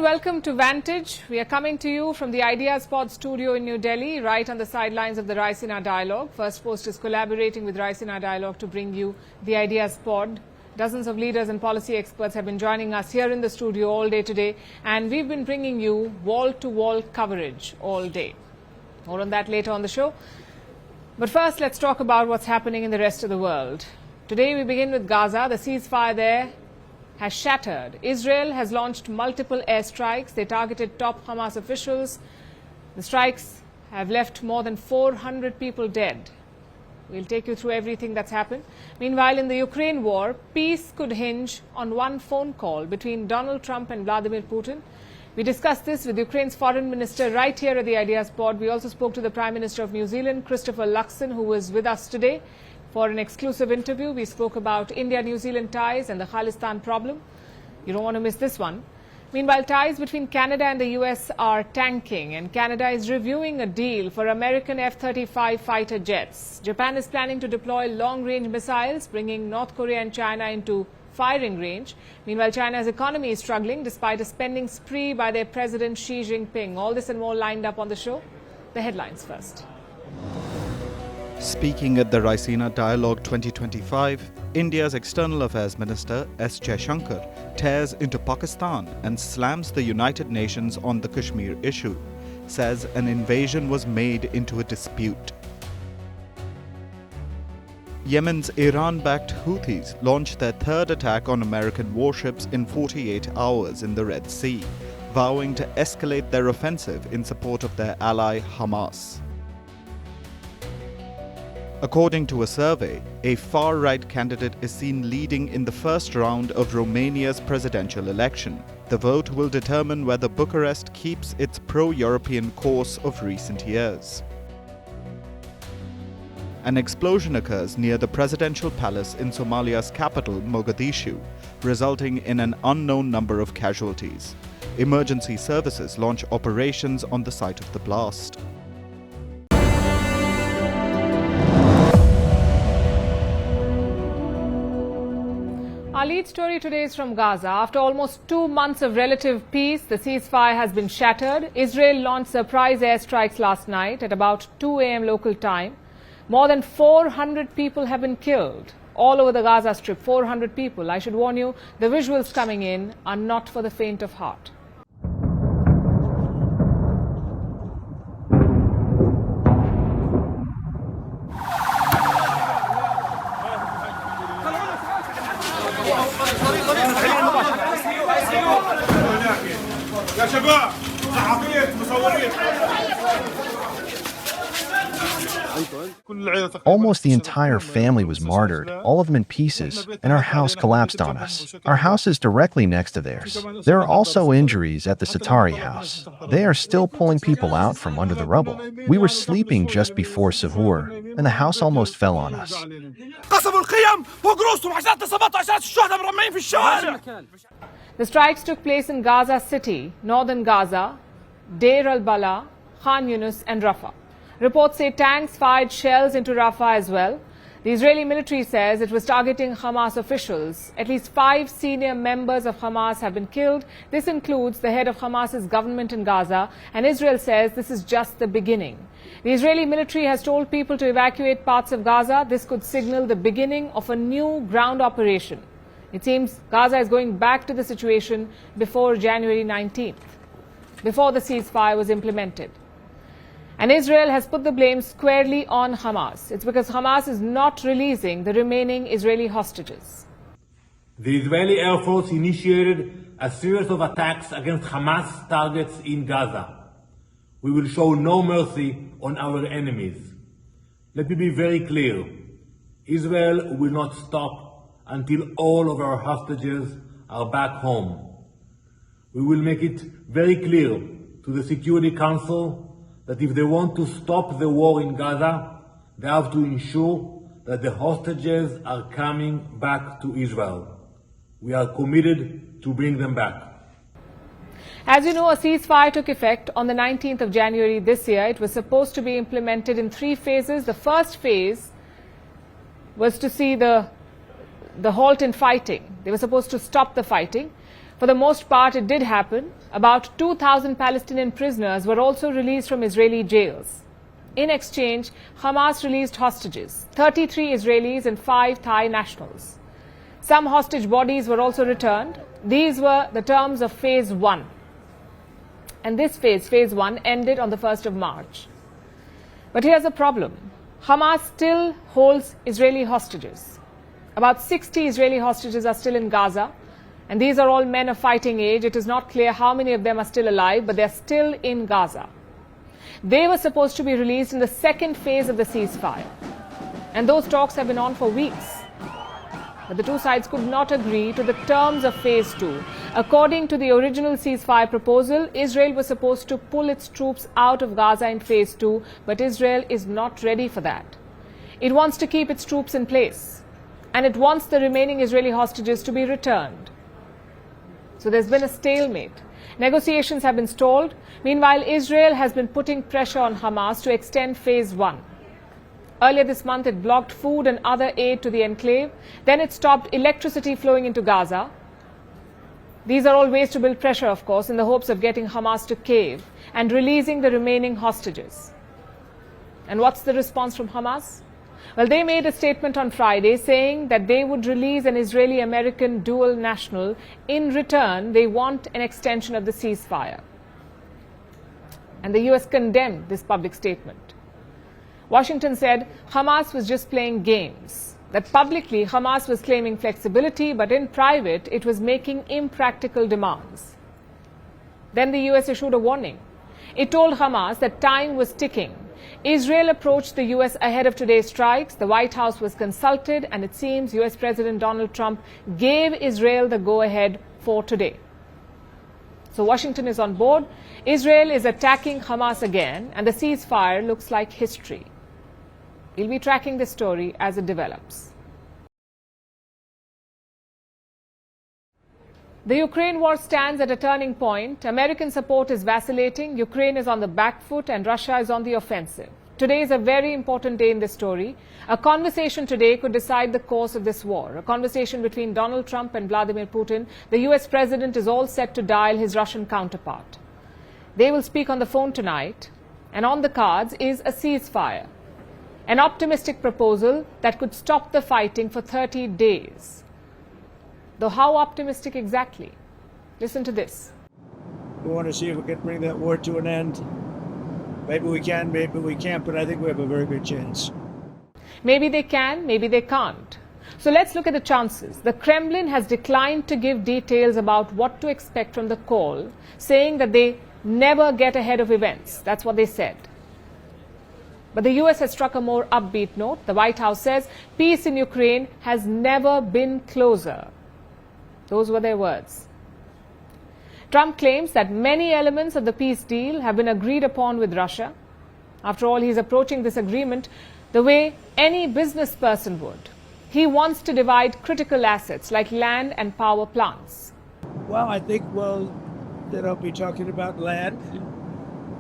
and welcome to Vantage. We are coming to you from the Ideas Pod studio in New Delhi, right on the sidelines of the Raisina Dialogue. Firstpost is collaborating with Raisina Dialogue to bring you the Ideas Pod. Dozens of leaders and policy experts have been joining us here in the studio all day today, and we've been bringing you wall-to-wall coverage all day. More on that later on the show. But first, let's talk about what's happening in the rest of the world. Today, we begin with Gaza. The ceasefire there has shattered. Israel has launched multiple airstrikes. They targeted top Hamas officials. The strikes have left more than 400 people dead. We'll take you through everything that's happened. Meanwhile, in the Ukraine war, peace could hinge on one phone call between Donald Trump and Vladimir Putin. We discussed this with Ukraine's foreign minister right here at the Ideas Pod. We also spoke to the Prime Minister of New Zealand, Christopher Luxon, who was with us today for an exclusive interview. We spoke about India-New Zealand ties and the Khalistan problem. You don't want to miss this one. Meanwhile, ties between Canada and the US are tanking, and Canada is reviewing a deal for American F-35 fighter jets. Japan is planning to deploy long-range missiles, bringing North Korea and China into firing range. Meanwhile, China's economy is struggling despite a spending spree by their President Xi Jinping. All this and more lined up on the show. The headlines first. Speaking at the Raisina Dialogue 2025, India's External Affairs Minister S. Jaishankar tears into Pakistan and slams the United Nations on the Kashmir issue, says an invasion was made into a dispute. Yemen's Iran-backed Houthis launched their third attack on American warships in 48 hours in the Red Sea, vowing to escalate their offensive in support of their ally Hamas. According to a survey, a far-right candidate is seen leading in the first round of Romania's presidential election. The vote will determine whether Bucharest keeps its pro-European course of recent years. An explosion occurs near the presidential palace in Somalia's capital, Mogadishu, resulting in an unknown number of casualties. Emergency services launch operations on the site of the blast. Our lead story today is from Gaza. After almost 2 months of relative peace, the ceasefire has been shattered. Israel launched surprise airstrikes last night at about 2 a.m. local time. More than 400 people have been killed all over the Gaza Strip. 400 people. I should warn you, the visuals coming in are not for the faint of heart. Almost the entire family was martyred, all of them in pieces, and our house collapsed on us. Our house is directly next to theirs. There are also injuries at the Satari house. They are still pulling people out from under the rubble. We were sleeping just before Sahur, and the house almost fell on us. The strikes took place in Gaza City, northern Gaza, Deir al-Bala, Khan Yunis and Rafah. Reports say tanks fired shells into Rafah as well. The Israeli military says it was targeting Hamas officials. At least 5 senior members of Hamas have been killed. This includes the head of Hamas's government in Gaza, and Israel says this is just the beginning. The Israeli military has told people to evacuate parts of Gaza. This could signal the beginning of a new ground operation. It seems Gaza is going back to the situation before January 19th, before the ceasefire was implemented. And Israel has put the blame squarely on Hamas. It's because Hamas is not releasing the remaining Israeli hostages. The Israeli Air Force initiated a series of attacks against Hamas targets in Gaza. We will show no mercy on our enemies. Let me be very clear. Israel will not stop until all of our hostages are back home. We will make it very clear to the Security Council that if they want to stop the war in Gaza, they have to ensure that the hostages are coming back to Israel. We are committed to bring them back. As you know, a ceasefire took effect on the 19th of January this year. It was supposed to be implemented in 3 phases. The first phase was to see the halt in fighting. They were supposed to stop the fighting. For the most part, it did happen. About 2,000 Palestinian prisoners were also released from Israeli jails. In exchange, Hamas released hostages, 33 Israelis and 5 Thai nationals. Some hostage bodies were also returned. These were the terms of Phase 1. And this Phase 1, ended on the 1st of March. But here's the problem. Hamas still holds Israeli hostages. About 60 Israeli hostages are still in Gaza. And these are all men of fighting age. It is not clear how many of them are still alive, but they're still in Gaza. They were supposed to be released in the second phase of the ceasefire. And those talks have been on for weeks. But the two sides could not agree to the terms of Phase 2. According to the original ceasefire proposal, Israel was supposed to pull its troops out of Gaza in Phase 2, but Israel is not ready for that. It wants to keep its troops in place, and it wants the remaining Israeli hostages to be returned. So there's been a stalemate. Negotiations have been stalled. Meanwhile, Israel has been putting pressure on Hamas to extend Phase 1. Earlier this month, it blocked food and other aid to the enclave. Then it stopped electricity flowing into Gaza. These are all ways to build pressure, of course, in the hopes of getting Hamas to cave and releasing the remaining hostages. And what's the response from Hamas? Well, they made a statement on Friday saying that they would release an Israeli-American dual national. In return, they want an extension of the ceasefire. And the US condemned this public statement. Washington said Hamas was just playing games, that publicly Hamas was claiming flexibility, but in private it was making impractical demands. Then the US issued a warning. It told Hamas that time was ticking. Israel approached the US ahead of today's strikes. The White House was consulted, and it seems US President Donald Trump gave Israel the go-ahead for today. So Washington is on board. Israel is attacking Hamas again, and the ceasefire looks like history. We'll be tracking this story as it develops. The Ukraine war stands at a turning point. American support is vacillating. Ukraine is on the back foot and Russia is on the offensive. Today is a very important day in this story. A conversation today could decide the course of this war. A conversation between Donald Trump and Vladimir Putin. The US president is all set to dial his Russian counterpart. They will speak on the phone tonight, and on the cards is a ceasefire. An optimistic proposal that could stop the fighting for 30 days. Though how optimistic exactly? Listen to this. We want to see if we can bring that war to an end. Maybe we can, maybe we can't, but I think we have a very good chance. Maybe they can, maybe they can't. So let's look at the chances. The Kremlin has declined to give details about what to expect from the call, saying that they never get ahead of events. That's what they said. But the US has struck a more upbeat note. The White House says peace in Ukraine has never been closer. Those were their words. Trump claims that many elements of the peace deal have been agreed upon with Russia. After all, he's approaching this agreement the way any business person would. He wants to divide critical assets like land and power plants. Well, I think they'll be talking about land.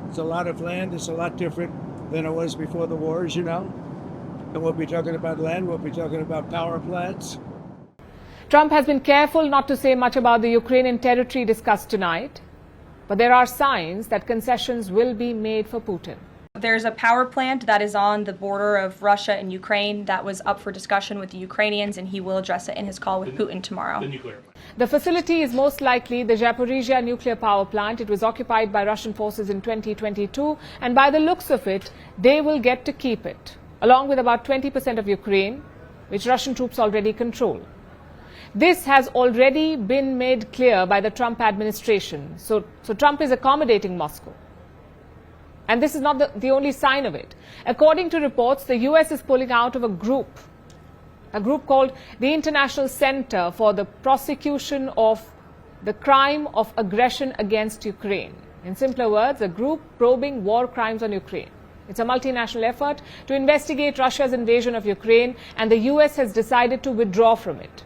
It's a lot of land. It's a lot different than it was before the wars, you know. And we'll be talking about land. We'll be talking about power plants. Trump has been careful not to say much about the Ukrainian territory discussed tonight, but there are signs that concessions will be made for Putin. There's a power plant that is on the border of Russia and Ukraine that was up for discussion with the Ukrainians, and he will address it in his call with Putin tomorrow. The facility is most likely the Zaporizhzhia nuclear power plant. It was occupied by Russian forces in 2022, and by the looks of it, they will get to keep it, along with about 20% of Ukraine, which Russian troops already control. This has already been made clear by the Trump administration. So Trump is accommodating Moscow. And this is not the only sign of it. According to reports, the US is pulling out of a group called the International Center for the Prosecution of the Crime of Aggression Against Ukraine. In simpler words, a group probing war crimes on Ukraine. It's a multinational effort to investigate Russia's invasion of Ukraine, and the US has decided to withdraw from it.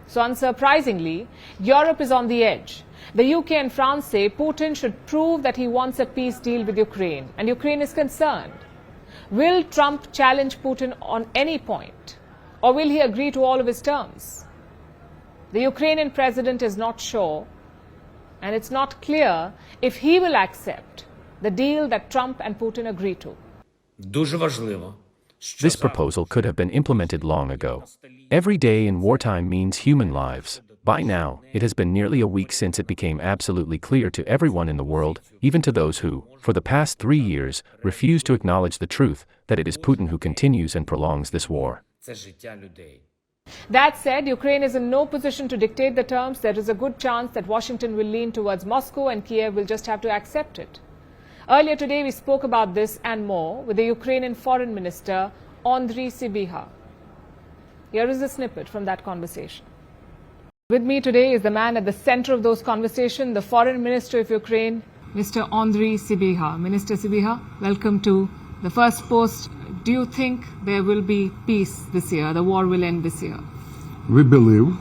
So unsurprisingly, Europe is on the edge. The UK and France say Putin should prove that he wants a peace deal with Ukraine, and Ukraine is concerned. Will Trump challenge Putin on any point, or will he agree to all of his terms? The Ukrainian president is not sure and it's not clear if he will accept the deal that Trump and Putin agreed to. Дуже важливо. This proposal could have been implemented long ago. Every day in wartime means human lives. By now, it has been nearly a week since it became absolutely clear to everyone in the world, even to those who, for the past 3 years, refuse to acknowledge the truth, that it is Putin who continues and prolongs this war. Це життя людей. That said, Ukraine is in no position to dictate the terms. There is a good chance that Washington will lean towards Moscow and Kiev will just have to accept it. Earlier today, we spoke about this and more with the Ukrainian Foreign Minister, Andriy Sybiha. Here is a snippet from that conversation. With me today is the man at the center of those conversations, the Foreign Minister of Ukraine, Mr. Andriy Sybiha. Minister Sybiha, welcome to the Firstpost. Do you think there will be peace this year? The war will end this year? We believe,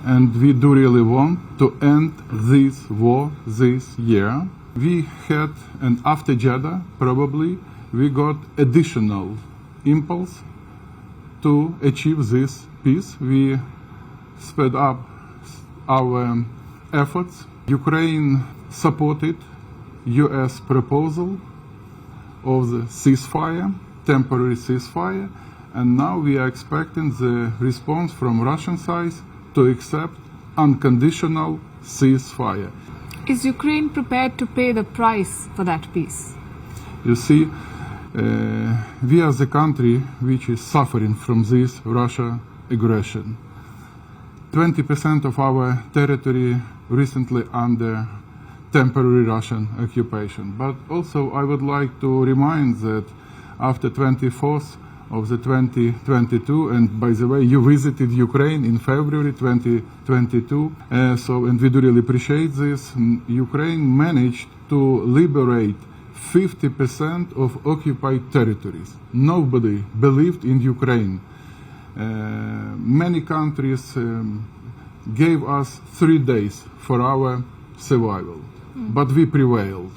and we do really want to end this war this year. We had, and after Jeddah, probably, we got additional impulse to achieve this peace. We sped up our efforts. Ukraine supported U.S. proposal of the ceasefire, temporary ceasefire, and now we are expecting the response from Russian side to accept unconditional ceasefire. Is Ukraine prepared to pay the price for that peace? You see, we are the country which is suffering from this Russia aggression. 20% of our territory recently under temporary Russian occupation. But also I would like to remind that after 24th of the 2022, and by the way, you visited Ukraine in February 2022, and we do really appreciate this, Ukraine managed to liberate 50% of occupied territories. Nobody believed in Ukraine. Many countries gave us 3 days for our survival, but we prevailed.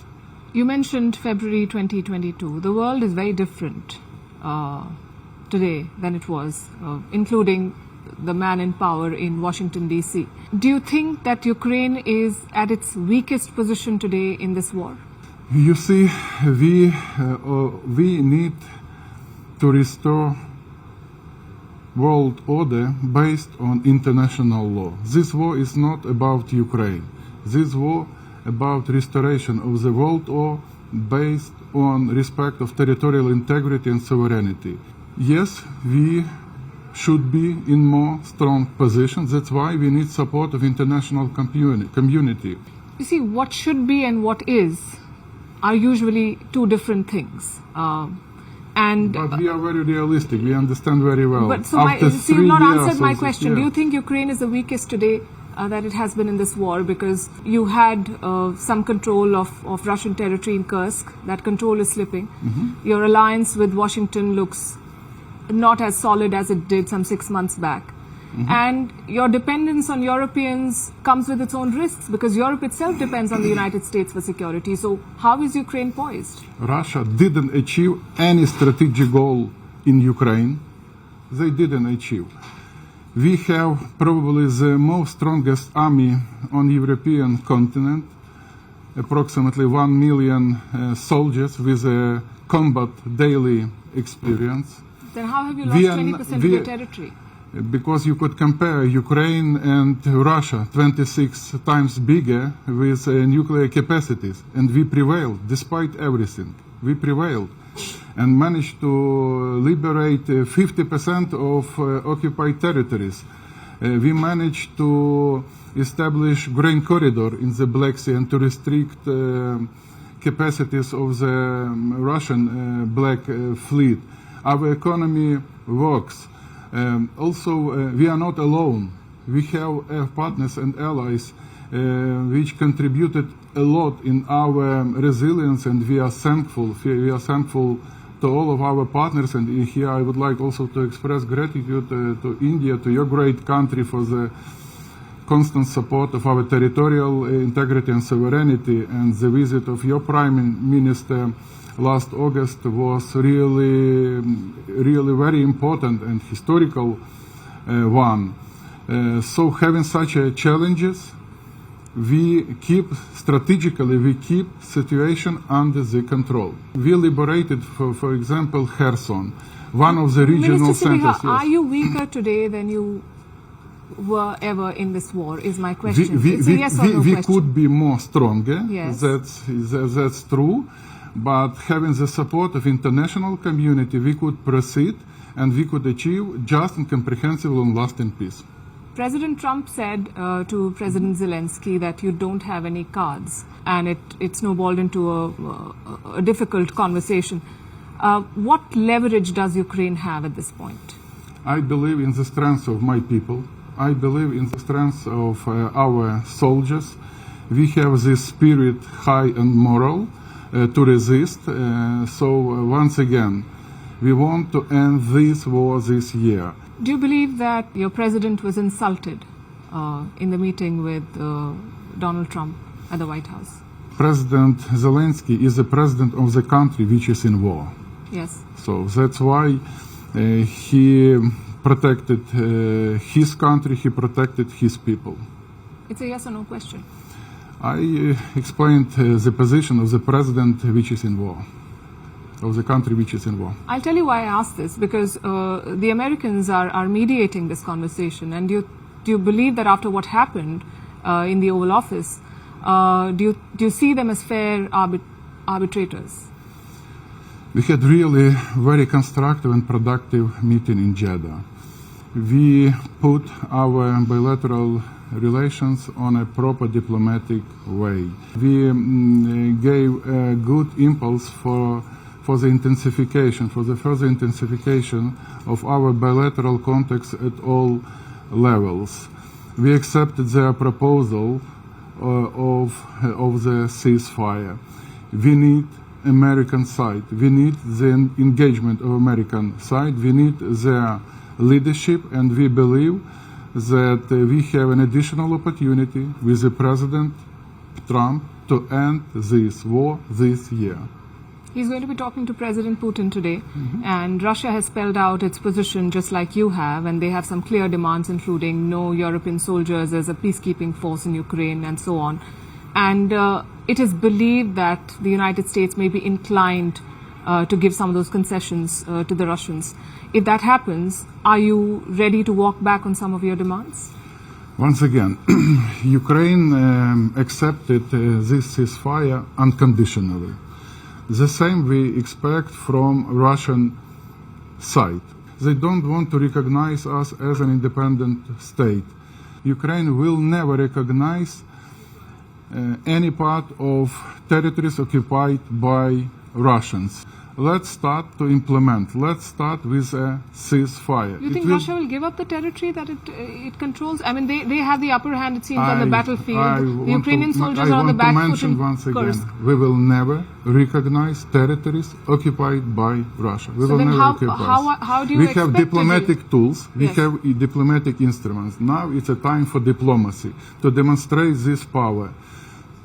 You mentioned February 2022. The world is very different today than it was, including the man in power in Washington, D.C. Do you think that Ukraine is at its weakest position today in this war? You see, we need to restore world order based on international law. This war is not about Ukraine. This war about restoration of the world order based on respect of territorial integrity and sovereignty. Yes, we should be in more strong position. That's why we need support of international community. You see, what should be and what is are usually two different things. But we are very realistic. We understand very well. But so you've not answered my question. Yeah. Do you think Ukraine is the weakest today that it has been in this war? Because you had some control of Russian territory in Kursk. That control is slipping. Mm-hmm. Your alliance with Washington looks not as solid as it did some 6 months back. Mm-hmm. And your dependence on Europeans comes with its own risks, because Europe itself depends on the United States for security. So how is Ukraine poised? Russia didn't achieve any strategic goal in Ukraine. They didn't achieve. We have probably the most strongest army on the European continent, approximately 1 million soldiers with a combat daily experience. Then how have you lost 20% of your territory? Because you could compare Ukraine and Russia, 26 times bigger, with nuclear capacities. And we prevailed, despite everything. We prevailed and managed to liberate 50% of occupied territories. We managed to establish grain corridor in the Black Sea and to restrict capacities of the Russian Black Fleet. Our economy works. Also, we are not alone. We have partners and allies which contributed a lot in our resilience, and we are thankful. We are thankful to all of our partners, and here I would like also to express gratitude to India, to your great country, for the constant support of our territorial integrity and sovereignty. And the visit of your Prime Minister last August was really very important and historical one. So having such challenges, we keep strategically, we keep situation under the control. We liberated, for example, Kherson, one of the regional Minister centers. Sibiha, are you weaker today than you were ever in this war, is my question. It's a yes or no we question. could be more stronger, Yes. that's true, but having the support of international community, we could proceed and we could achieve just and comprehensive and lasting peace. President Trump said to President Zelensky that you don't have any cards, and it snowballed into a difficult conversation. What leverage does Ukraine have at this point? I believe in the strength of my people. I believe in the strength of our soldiers. We have this spirit high and moral to resist. Once again, we want to end this war this year. Do you believe that your president was insulted in the meeting with Donald Trump at the White House? President Zelensky is the president of the country which is in war. Yes. So that's why he protected his country, he protected his people. It's a yes or no question. I explained the position of the president which is in war, of the country which is in war. I'll tell you why I asked this, because the Americans are mediating this conversation. And do you believe that after what happened in the Oval Office, do you see them as fair arbitrators? We had really very constructive and productive meeting in Jeddah. We put our bilateral relations on a proper diplomatic way. We gave a good impulse for the intensification, for the further intensification of our bilateral contacts at all levels. We accepted their proposal of the ceasefire. We need American side. We need the engagement of American side. We need their leadership, and we believe that we have an additional opportunity with the President Trump to end this war this year. He's going to be talking to President Putin today, and Russia has spelled out its position just like you have, and they have some clear demands, including no European soldiers as a peacekeeping force in Ukraine and so on. And it is believed that the United States may be inclined to give some of those concessions to the Russians. If that happens, are you ready to walk back on some of your demands? Once again, Ukraine accepted this ceasefire unconditionally. The same we expect from Russian side. They don't want to recognize us as an independent state. Ukraine will never recognize any part of territories occupied by Russians. Let's start to implement. Let's start with a ceasefire. You think Russia will give up the territory that it controls? I mean, they have the upper hand, it seems, on the battlefield. The Ukrainian soldiers are on the back foot in once again, Kursk. we will never recognize territories occupied by Russia. We will then never recognize. how do you We expect have diplomatic tools. We Yes. have diplomatic instruments. Now it's a time for diplomacy to demonstrate this power,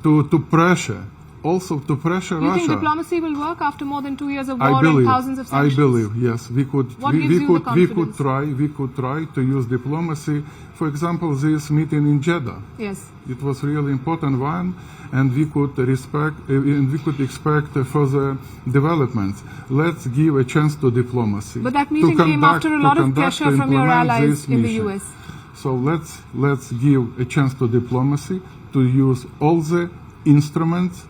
to pressure. Also to pressure You Russia. think diplomacy will work after more than 2 years of I war believe, and thousands of sanctions? I believe, yes. We could, What gives you the we could confidence? try to use diplomacy. For example, this meeting in Jeddah. Yes. It was really important one, and we could expect further development. Let's give a chance to diplomacy. But that meeting came after a lot of pressure from your allies in the US. So let's give a chance to diplomacy to use all the instruments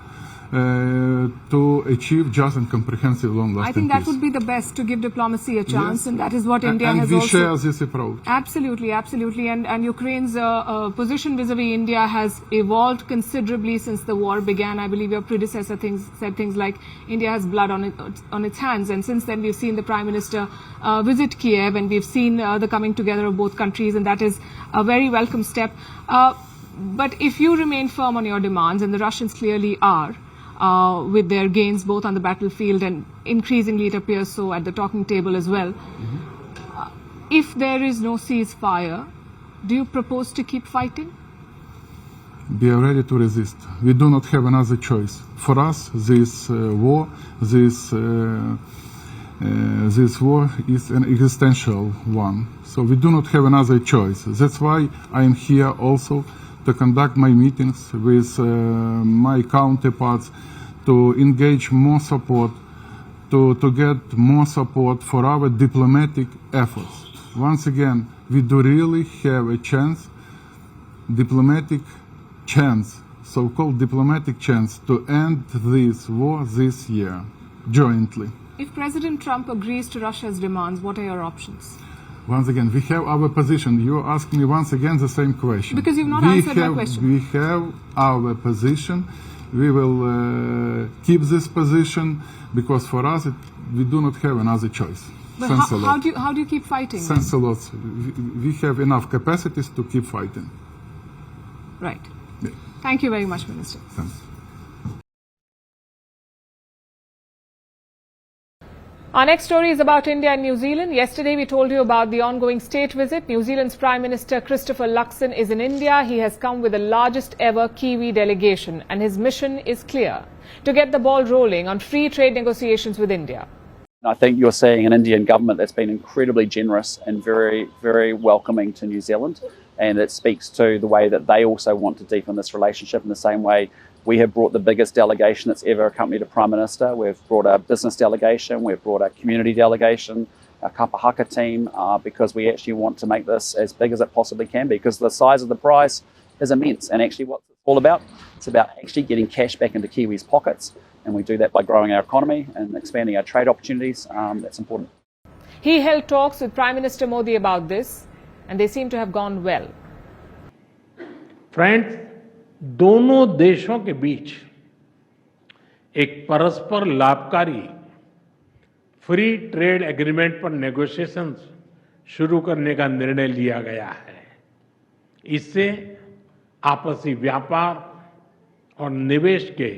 to achieve just and comprehensive long-lasting I think that peace. would be the best, to give diplomacy a chance, Yes. and that is what India and has we also... share this approach. Absolutely, absolutely. And Ukraine's position vis-a-vis India has evolved considerably since the war began. I believe your predecessor said things like India has blood on its hands. And since then, we've seen the Prime Minister visit Kiev, and we've seen the coming together of both countries, and that is a very welcome step. But if you remain firm on your demands, and the Russians clearly are, with their gains both on the battlefield and increasingly it appears so at the talking table as well. If there is no ceasefire, do you propose to keep fighting? We are ready to resist. We do not have another choice. For us, this war is an existential one. So we do not have another choice. That's why I am here also to conduct my meetings with my counterparts, to engage more support, to get more support for our diplomatic efforts. Once again, we do really have a chance, so-called diplomatic chance to end this war this year, jointly. If President Trump agrees to Russia's demands, what are your options? Once again, we have our position. You ask me once again the same question. Because you've not answered my question. We have our position. We will keep this position because for us, we do not have another choice. But Thanks a lot. how do you keep fighting? Thanks a lot. We have enough capacities to keep fighting. Right. Yeah. Thank you very much, Minister. Thanks. Our next story is about India and New Zealand. Yesterday we told you about the ongoing state visit. New Zealand's Prime Minister Christopher Luxon is in India. He has come with the largest ever Kiwi delegation and his mission is clear: to get the ball rolling on free trade negotiations with India. I think you're seeing an Indian government that's been incredibly generous and very, very welcoming to New Zealand. And it speaks to the way that they also want to deepen this relationship in the same way we have brought the biggest delegation that's ever accompanied a Prime Minister. We've brought a business delegation, we've brought a community delegation, a Kapahaka team, because we actually want to make this as big as it possibly can be, because the size of the prize is immense. And actually what it's all about, it's about actually getting cash back into Kiwis' pockets. And we do that by growing our economy and expanding our trade opportunities. That's important. He held talks with Prime Minister Modi about this, and they seem to have gone well. Friends, दोनों देशों के बीच एक परस्पर लाभकारी free trade agreement पर negotiations शुरू करने का निर्णय लिया गया है। इससे आपसी व्यापार और निवेश के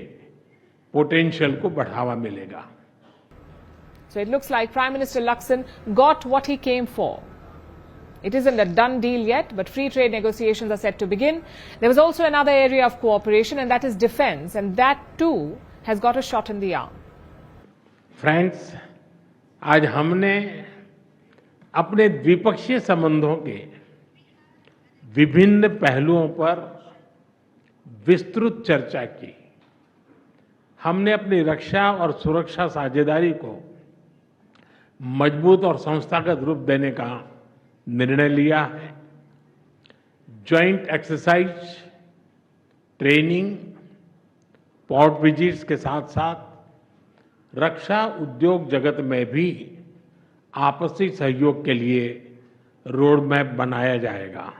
पोटेंशियल को बढ़ावा मिलेगा। So it looks like Prime Minister Luxon got what he came for. It isn't a done deal yet, but free trade negotiations are set to begin. There was also another area of cooperation, and that is defense, and that too has got a shot in the arm. Friends, आज हमने अपने द्विपक्षीय संबंधों के विभिन्न पहलुओं पर विस्तृत चर्चा की। हमने अपनी रक्षा और सुरक्षा साझेदारी को मजबूत और संस्थागत रूप देने का निर्णय लिया है। Joint exercise, training, port visits के साथ साथ रक्षा उद्योग जगत में भी आपसी सहयोग के लिए रोड मैप बनाया जाएगा।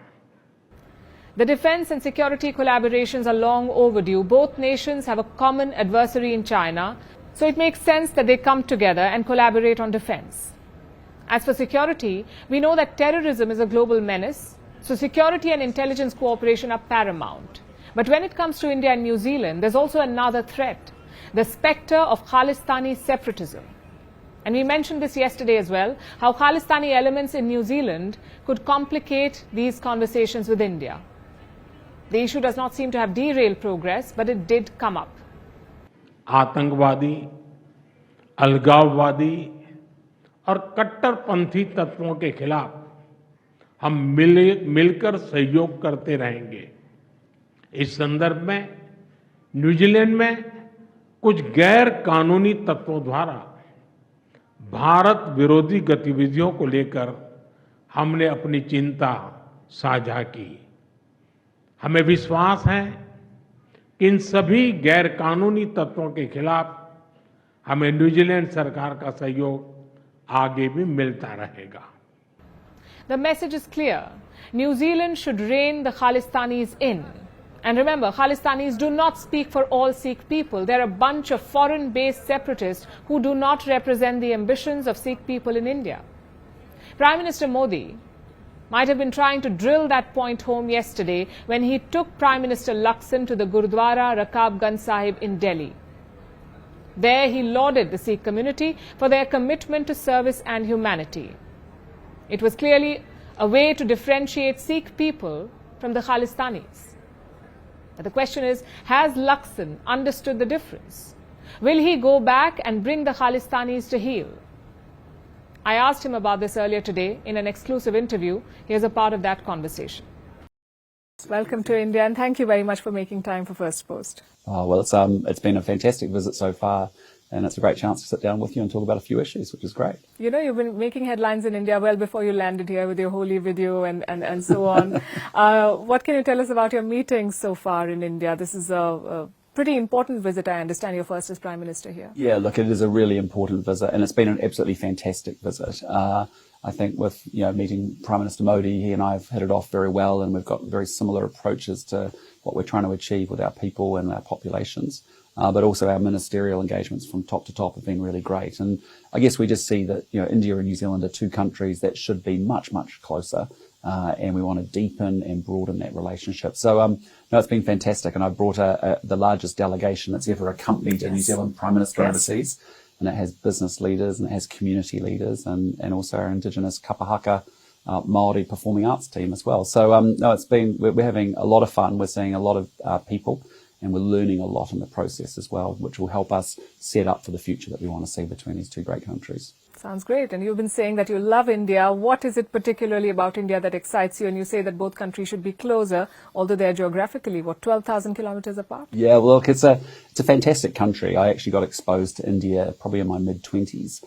The defense and security collaborations are long overdue. Both nations have a common adversary in China, so it makes sense that they come together and collaborate on defense. As for security, we know that terrorism is a global menace, so security and intelligence cooperation are paramount. But when it comes to India and New Zealand, there's also another threat: the spectre of Khalistani separatism. And we mentioned this yesterday as well, how Khalistani elements in New Zealand could complicate these conversations with India. The issue does not seem to have derailed progress, but it did come up. आतंकवादी, अलगाववादी और कट्टरपंथी तत्वों के खिलाफ हम मिलकर सहयोग करते रहेंगे। इस संदर्भ में न्यूजीलैंड में कुछ गैर कानूनी तत्वों द्वारा भारत विरोधी गतिविधियों को लेकर हमने अपनी चिंता साझा की। हमें विश्वास है कि इन सभी गैर कानूनी तत्वों के खिलाफ हमें न्यूजीलैंड सरकार का सहयोग आगे भी मिलता रहेगा। The message is clear. New Zealand should rein the Khalistanis in. And remember, Khalistanis do not speak for all Sikh people. They're a bunch of foreign-based separatists who do not represent the ambitions of Sikh people in India. Prime Minister Modi might have been trying to drill that point home yesterday when he took Prime Minister Luxon to the Gurudwara Rakabganj Sahib in Delhi. There he lauded the Sikh community for their commitment to service and humanity. It was clearly a way to differentiate Sikh people from the Khalistanis. But the question is, has Luxon understood the difference? Will he go back and bring the Khalistanis to heel? I asked him about this earlier today in an exclusive interview. Here's a part of that conversation. Welcome to India, and thank you very much for making time for Firstpost. Oh, well, it's been a fantastic visit so far, and it's a great chance to sit down with you and talk about a few issues, which is great. You know, you've been making headlines in India well before you landed here with your Holi video and so on. What can you tell us about your meetings so far in India? This is a pretty important visit, I understand. You're first as Prime Minister here. Yeah, look, it is a really important visit, and it's been an absolutely fantastic visit. I think with meeting Prime Minister Modi, he and I have hit it off very well, and we've got very similar approaches to what we're trying to achieve with our people and our populations. But also our ministerial engagements from top to top have been really great. And I guess we just see that India and New Zealand are two countries that should be much, much closer, and we want to deepen and broaden that relationship. So no, it's been fantastic, and I brought the largest delegation that's ever accompanied a New Zealand Prime Minister overseas. And it has business leaders and it has community leaders and also our Indigenous Kapahaka Māori performing arts team as well. So no, we're having a lot of fun. We're seeing a lot of people, and we're learning a lot in the process as well, which will help us set up for the future that we want to see between these two great countries. Sounds great. And you've been saying that you love India. What is it particularly about India that excites you? And you say that both countries should be closer, although they're geographically, 12,000 kilometers apart? Yeah, well, look, it's a fantastic country. I actually got exposed to India probably in my mid-20s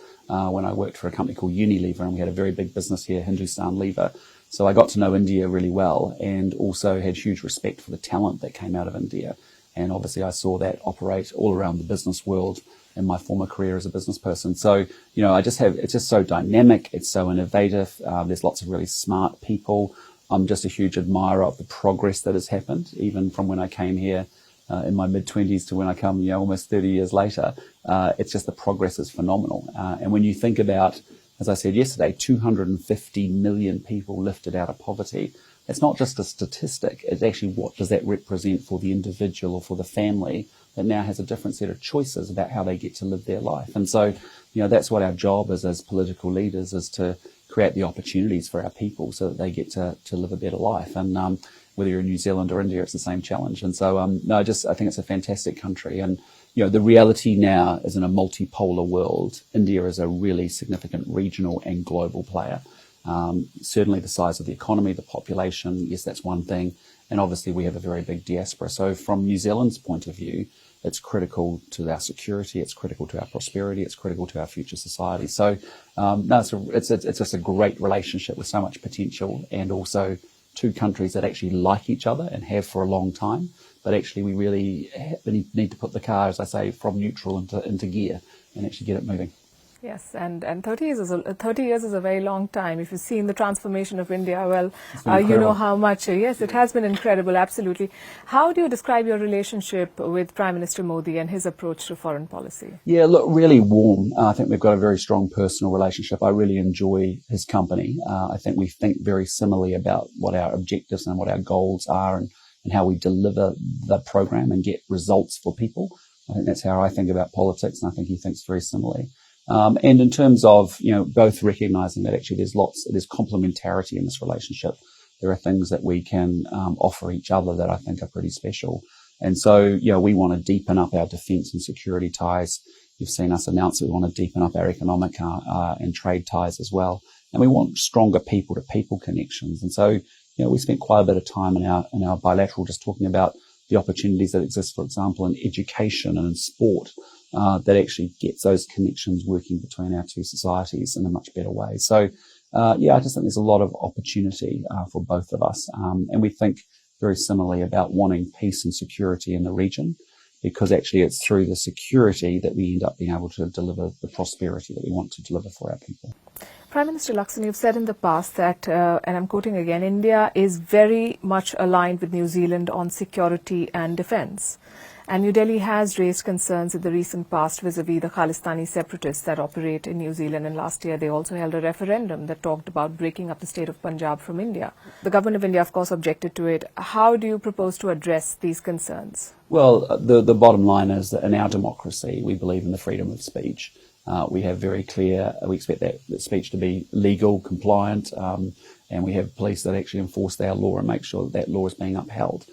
when I worked for a company called Unilever, and we had a very big business here, Hindustan Lever. So I got to know India really well, and also had huge respect for the talent that came out of India. And obviously I saw that operate all around the business world in my former career as a business person. So, it's just so dynamic. It's so innovative. There's lots of really smart people. I'm just a huge admirer of the progress that has happened, even from when I came here in my mid-20s to when I come, almost 30 years later. It's just the progress is phenomenal. And when you think about, as I said yesterday, 250 million people lifted out of poverty, it's not just a statistic. It's actually what does that represent for the individual or for the family that now has a different set of choices about how they get to live their life. And so, that's what our job is as political leaders, is to create the opportunities for our people so that they get to live a better life. And whether you're in New Zealand or India, it's the same challenge. And so, I think it's a fantastic country. And, the reality now is in a multipolar world, India is a really significant regional and global player. Certainly the size of the economy, the population, yes, that's one thing. And obviously we have a very big diaspora. So from New Zealand's point of view, it's critical to our security, it's critical to our prosperity, it's critical to our future society. So it's just a great relationship with so much potential, and also two countries that actually like each other and have for a long time. But actually we really need to put the car, as I say, from neutral into gear and actually get it moving. Yes, and 30 years is a very long time. If you've seen the transformation of India, well, you know how much. Yes, it has been incredible, absolutely. How do you describe your relationship with Prime Minister Modi and his approach to foreign policy? Yeah, look, really warm. I think we've got a very strong personal relationship. I really enjoy his company. I think we think very similarly about what our objectives and what our goals are, and how we deliver the program and get results for people. I think that's how I think about politics, and I think he thinks very similarly. And in terms of, both recognizing that actually there's complementarity in this relationship. There are things that we can offer each other that I think are pretty special. And so, we want to deepen up our defence and security ties. You've seen us announce that we want to deepen up our economic and trade ties as well. And we want stronger people-to-people connections. And so, we spent quite a bit of time in our bilateral just talking about the opportunities that exist, for example, in education and in sport. That actually gets those connections working between our two societies in a much better way. So, I just think there's a lot of opportunity for both of us. And we think very similarly about wanting peace and security in the region, because actually it's through the security that we end up being able to deliver the prosperity that we want to deliver for our people. Prime Minister Lakshman, you've said in the past that, and I'm quoting again, India is very much aligned with New Zealand on security and defence. And New Delhi has raised concerns in the recent past vis-a-vis the Khalistani separatists that operate in New Zealand. And last year they also held a referendum that talked about breaking up the state of Punjab from India. The government of India, of course, objected to it. How do you propose to address these concerns? Well, the bottom line is that in our democracy, we believe in the freedom of speech. We have very clear, we expect that speech to be legal, compliant, and we have police that actually enforce our law and make sure that law is being upheld.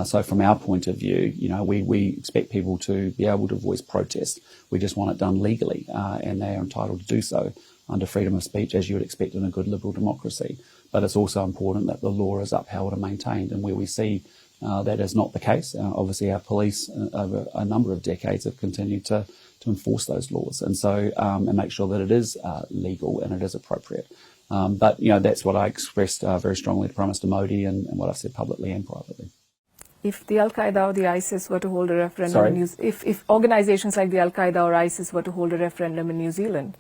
So from our point of view, we expect people to be able to voice protest. We just want it done legally, and they are entitled to do so. under freedom of speech, as you would expect in a good liberal democracy. But it's also important that the law is upheld and maintained. And where we see that is not the case, obviously our police over a number of decades have continued to enforce those laws and make sure that it is legal and it is appropriate. But that's what I expressed very strongly to Prime Minister Modi and what I've said publicly and privately. If the Al-Qaeda or the ISIS were to hold a referendum, if organizations like the Al-Qaeda or ISIS were to hold a referendum in New Zealand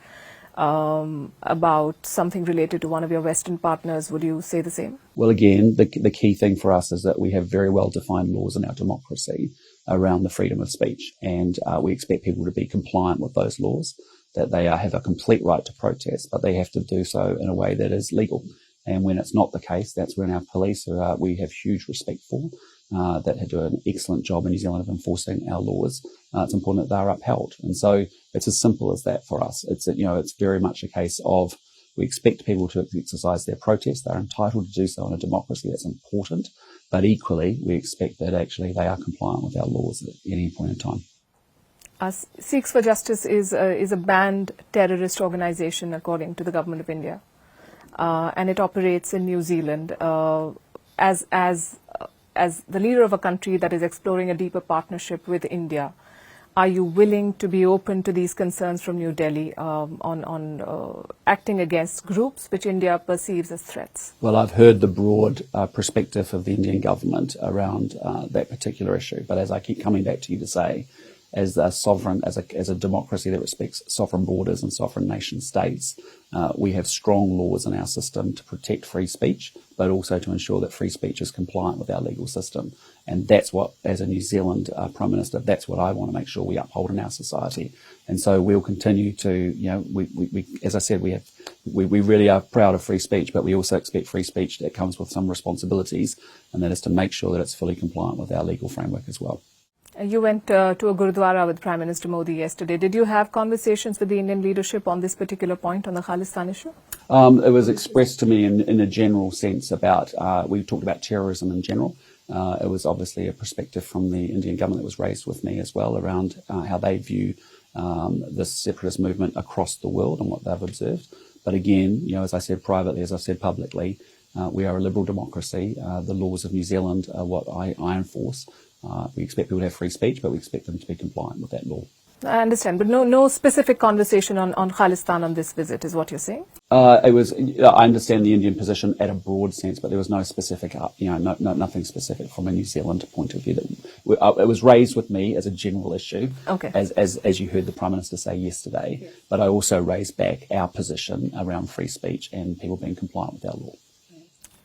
about something related to one of your Western partners, would you say the same? Well, again, the key thing for us is that we have very well-defined laws in our democracy around the freedom of speech, and we expect people to be compliant with those laws, that they have a complete right to protest, but they have to do so in a way that is legal. And when it's not the case, that's when our police, who we have huge respect for, that do an excellent job in New Zealand of enforcing our laws, it's important that they are upheld. And so it's as simple as that for us. It's very much a case of we expect people to exercise their protest. They're entitled to do so in a democracy. That's important. But equally, we expect that actually they are compliant with our laws at any point in time. Sikhs for Justice is a banned terrorist organization according to the Government of India. And it operates in New Zealand as the leader of a country that is exploring a deeper partnership with India. Are you willing to be open to these concerns from New Delhi on acting against groups which India perceives as threats? Well, I've heard the broad perspective of the Indian government around that particular issue. But as I keep coming back to you to say, as a sovereign, as a democracy that respects sovereign borders and sovereign nation states, we have strong laws in our system to protect free speech, but also to ensure that free speech is compliant with our legal system. And that's what, as a New Zealand Prime Minister, that's what I want to make sure we uphold in our society. And so we'll continue to, we as I said, we really are proud of free speech, but we also expect free speech that comes with some responsibilities, and that is to make sure that it's fully compliant with our legal framework as well. You went to a Gurudwara with Prime Minister Modi yesterday. Did you have conversations with the Indian leadership on this particular point, on the Khalistan issue? It was expressed to me in a general sense about, we talked about terrorism in general. It was obviously a perspective from the Indian government that was raised with me as well around how they view this separatist movement across the world and what they've observed. But again, as I said privately, as I've said publicly, we are a liberal democracy. The laws of New Zealand are what I enforce. We expect people to have free speech, but we expect them to be compliant with that law. I understand, but no specific conversation on Khalistan on this visit, is what you're saying? I understand the Indian position at a broad sense, but there was no specific, nothing specific from a New Zealand point of view. It was raised with me as a general issue, okay, as you heard the Prime Minister say yesterday, yes. But I also raised back our position around free speech and people being compliant with our law.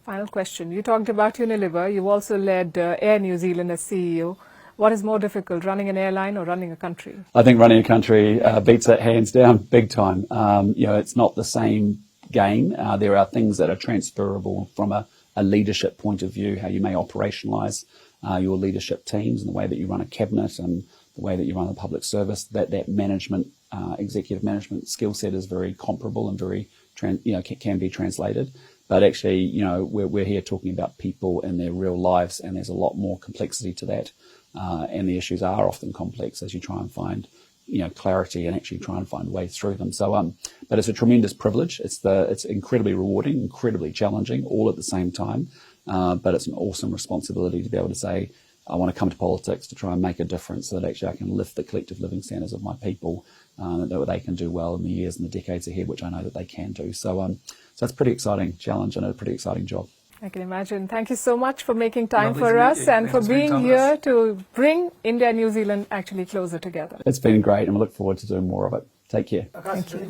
Final question. You talked about Unilever. You've also led Air New Zealand as CEO. What is more difficult, running an airline or running a country? I think running a country beats it hands down, big time. It's not the same game. There are things that are transferable from a leadership point of view, how you may operationalise your leadership teams and the way that you run a cabinet and the way that you run a public service. That management, executive management skill set is very comparable and very, can be translated. But actually, we're here talking about people and their real lives, and there's a lot more complexity to that. And the issues are often complex as you try and find, clarity and actually try and find ways through them. So, but it's a tremendous privilege. It's incredibly rewarding, incredibly challenging, all at the same time. But it's an awesome responsibility to be able to say, I want to come to politics to try and make a difference so that actually I can lift the collective living standards of my people, that they can do well in the years and the decades ahead, which I know that they can do. So it's a pretty exciting challenge and a pretty exciting job. I can imagine. Thank you so much for making time for us and for being here to bring India and New Zealand actually closer together. It's been great, and we look forward to doing more of it. Take care. Thank you.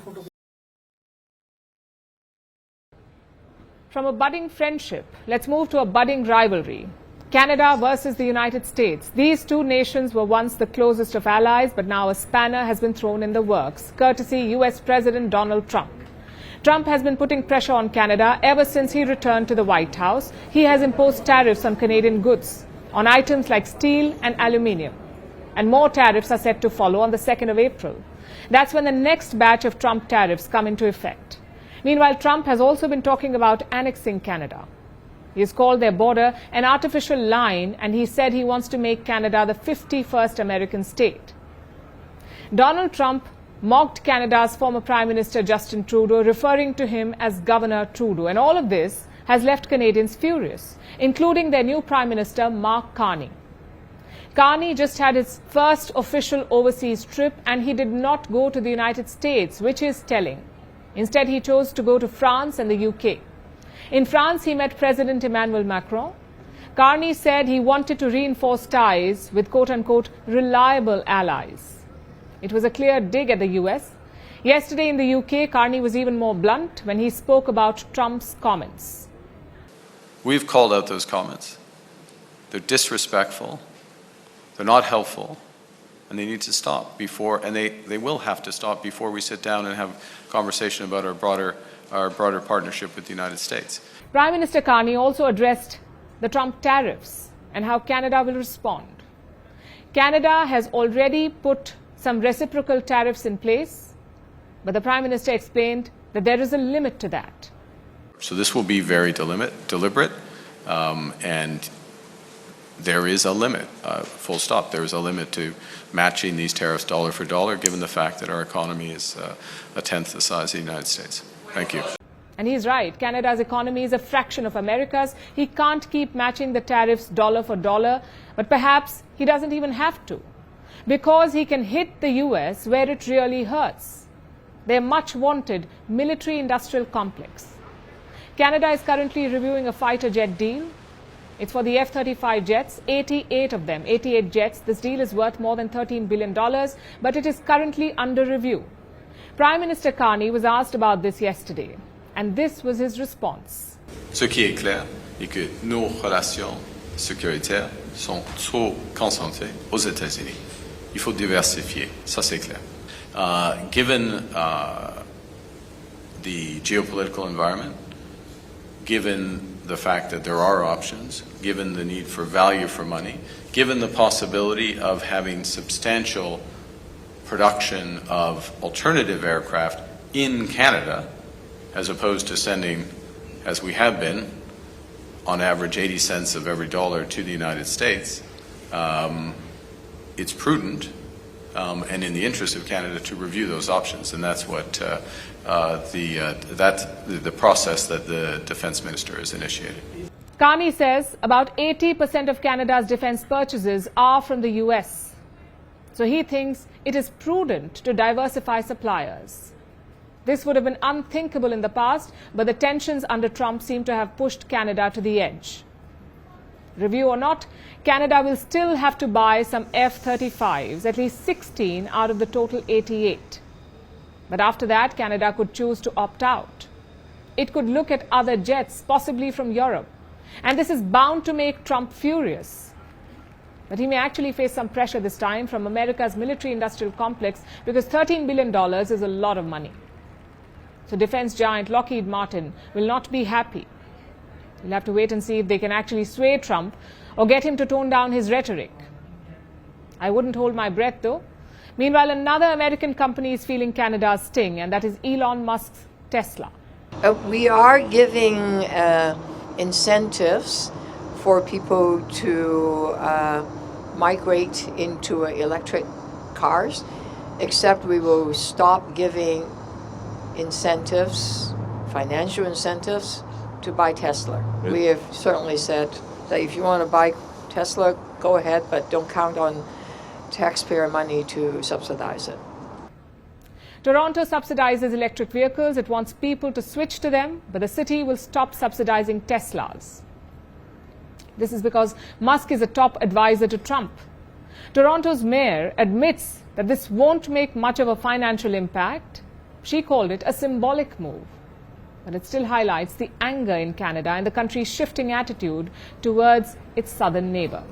From a budding friendship, let's move to a budding rivalry. Canada versus the United States. These two nations were once the closest of allies, but now a spanner has been thrown in the works, courtesy US President Donald Trump. Trump has been putting pressure on Canada ever since he returned to the White House. He has imposed tariffs on Canadian goods, on items like steel and aluminium. And more tariffs are set to follow on the 2nd of April. That's when the next batch of Trump tariffs come into effect. Meanwhile, Trump has also been talking about annexing Canada. He has called their border an artificial line, and he said he wants to make Canada the 51st American state. Donald Trump mocked Canada's former Prime Minister Justin Trudeau, referring to him as Governor Trudeau. And all of this has left Canadians furious, including their new Prime Minister, Mark Carney. Carney just had his first official overseas trip and he did not go to the United States, which is telling. Instead, he chose to go to France and the UK. In France, he met President Emmanuel Macron. Carney said he wanted to reinforce ties with quote-unquote reliable allies. It was a clear dig at the US. Yesterday in the UK, Carney was even more blunt when he spoke about Trump's comments. We've called out those comments. They're disrespectful. They're not helpful. And they need to stop before, and they will have to stop before we sit down and have a conversation about our broader partnership with the United States. Prime Minister Carney also addressed the Trump tariffs and how Canada will respond. Canada has already put some reciprocal tariffs in place, but the Prime Minister explained that there is a limit to that. So this will be very deliberate, and there is a limit, full stop. There is a limit to matching these tariffs dollar for dollar, given the fact that our economy is a tenth the size of the United States. Thank you. And he's right. Canada's economy is a fraction of America's. He can't keep matching the tariffs dollar for dollar, but perhaps he doesn't even have to, because he can hit the US where it really hurts. Their much wanted military-industrial complex. Canada is currently reviewing a fighter jet deal. It's for the F-35 jets, 88 of them, 88 jets. This deal is worth more than $13 billion, but it is currently under review. Prime Minister Carney was asked about this yesterday, and this was his response. Ce qui est clair est que nos relations sécuritaires sont trop concentrées aux États-Unis. Il faut diversifier, ça c'est clair. Given the geopolitical environment, given the fact that there are options, given the need for value for money, given the possibility of having substantial production of alternative aircraft in Canada, as opposed to sending, as we have been, on average 80 cents of every dollar to the United States, it's prudent and in the interest of Canada to review those options, and that's what the process that the Defence Minister has initiated. Carney says about 80% of Canada's defence purchases are from the US. So he thinks it is prudent to diversify suppliers. This would have been unthinkable in the past, but the tensions under Trump seem to have pushed Canada to the edge. Review or not, Canada will still have to buy some F-35s, at least 16 out of the total 88. But after that, Canada could choose to opt out. It could look at other jets, possibly from Europe. And this is bound to make Trump furious. But he may actually face some pressure this time from America's military-industrial complex, because $13 billion is a lot of money. So defense giant Lockheed Martin will not be happy. We'll have to wait and see if they can actually sway Trump or get him to tone down his rhetoric. I wouldn't hold my breath, though. Meanwhile, another American company is feeling Canada's sting, and that is Elon Musk's Tesla. We are giving incentives for people to migrate into electric cars, except we will stop giving incentives, financial incentives, to buy Tesla. We have certainly said that if you want to buy Tesla, go ahead, but don't count on taxpayer money to subsidize it. Toronto subsidizes electric vehicles. It wants people to switch to them, but the city will stop subsidizing Teslas. This is because Musk is a top advisor to Trump. Toronto's mayor admits that this won't make much of a financial impact. She called it a symbolic move. But it still highlights the anger in Canada and the country's shifting attitude towards its southern neighbor.